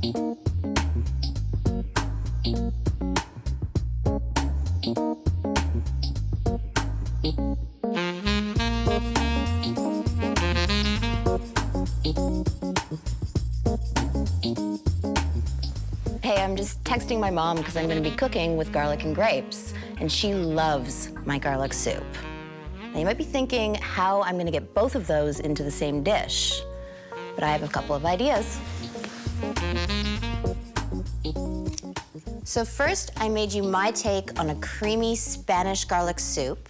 Hey, I'm just texting my mom because I'm going to be cooking with garlic and grapes, and she loves my garlic soup. Now, you might be thinking how I'm going to get both of those into the same dish, but I have a couple of ideas. So first, I made you my take on a creamy Spanish garlic soup,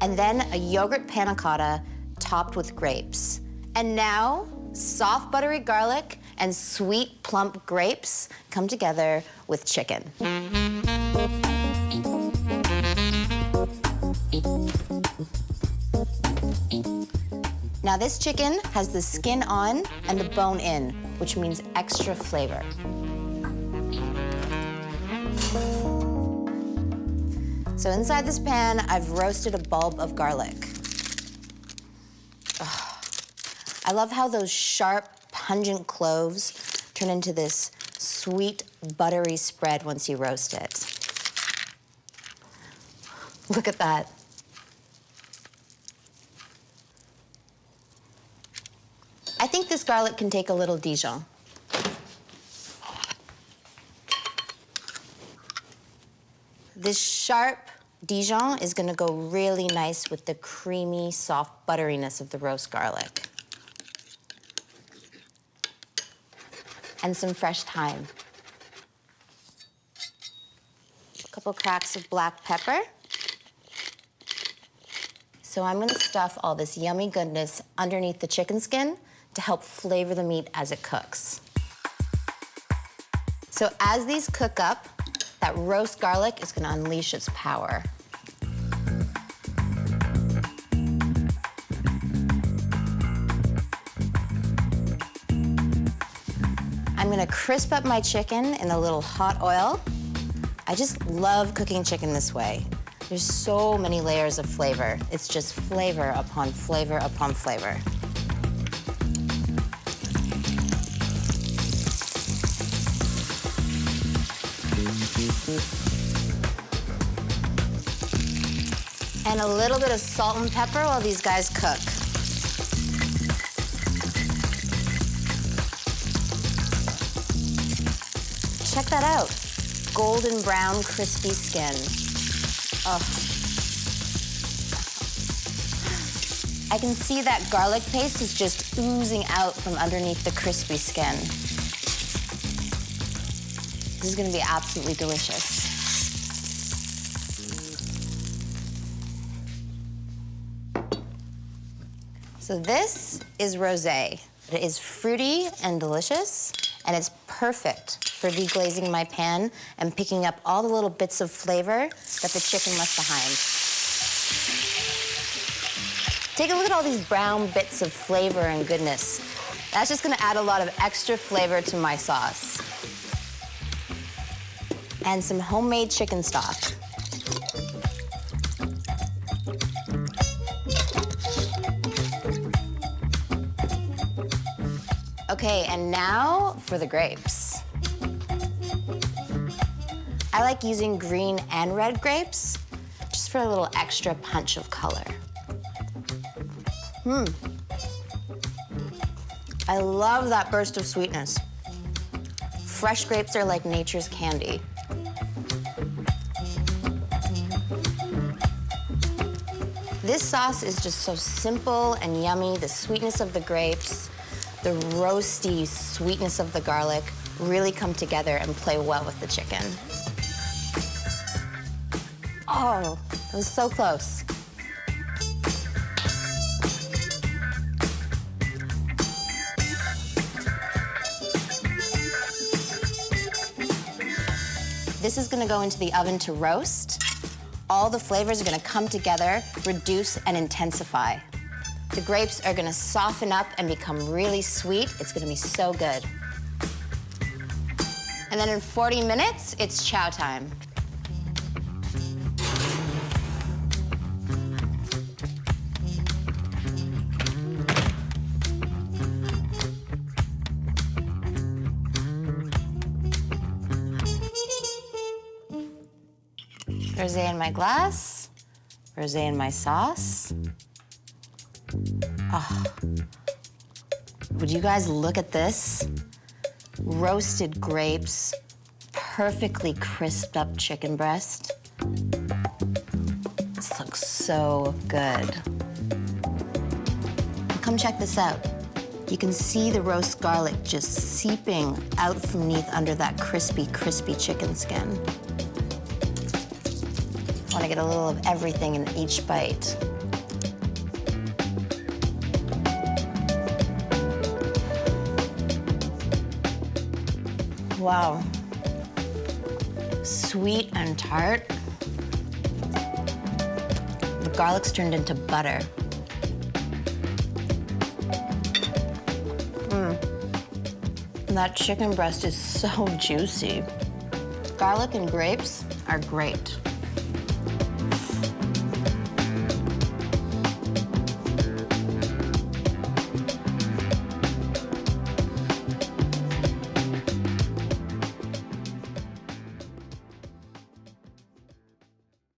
and then a yogurt panna cotta topped with grapes. And now, soft buttery garlic and sweet plump grapes come together with chicken. Now this chicken has the skin on and the bone in, which means extra flavor. So inside this pan, I've roasted a bulb of garlic. Ugh. I love how those sharp, pungent cloves turn into this sweet, buttery spread once you roast it. Look at that. I think this garlic can take a little Dijon. This sharp Dijon is gonna go really nice with the creamy, soft butteriness of the roast garlic. And some fresh thyme. A couple cracks of black pepper. So I'm gonna stuff all this yummy goodness underneath the chicken skin to help flavor the meat as it cooks. So as these cook up, that roast garlic is gonna unleash its power. I'm gonna crisp up my chicken in a little hot oil. I just love cooking chicken this way. There's so many layers of flavor. It's just flavor upon flavor upon flavor. And a little bit of salt and pepper while these guys cook. Check that out. Golden brown, crispy skin. Oh. I can see that garlic paste is just oozing out from underneath the crispy skin. This is gonna be absolutely delicious. So this is rosé. It is fruity and delicious, and it's perfect for deglazing my pan and picking up all the little bits of flavor that the chicken left behind. Take a look at all these brown bits of flavor and goodness. That's just gonna add a lot of extra flavor to my sauce. And some homemade chicken stock. Okay, and now for the grapes. I like using green and red grapes, just for a little extra punch of color. I love that burst of sweetness. Fresh grapes are like nature's candy. This sauce is just so simple and yummy. The sweetness of the grapes, the roasty sweetness of the garlic really come together and play well with the chicken. Oh, it was so close. This is gonna go into the oven to roast. All the flavors are gonna come together, reduce and intensify. The grapes are gonna soften up and become really sweet. It's gonna be so good. And then in 40 minutes, it's chow time. Rosé in my glass, rosé in my sauce. Oh. Would you guys look at this? Roasted grapes, perfectly crisped up chicken breast. This looks so good. Come check this out. You can see the roast garlic just seeping out from beneath under that crispy, crispy chicken skin. I want to get a little of everything in each bite. Wow. Sweet and tart. The garlic's turned into butter. And that chicken breast is so juicy. Garlic and grapes are great.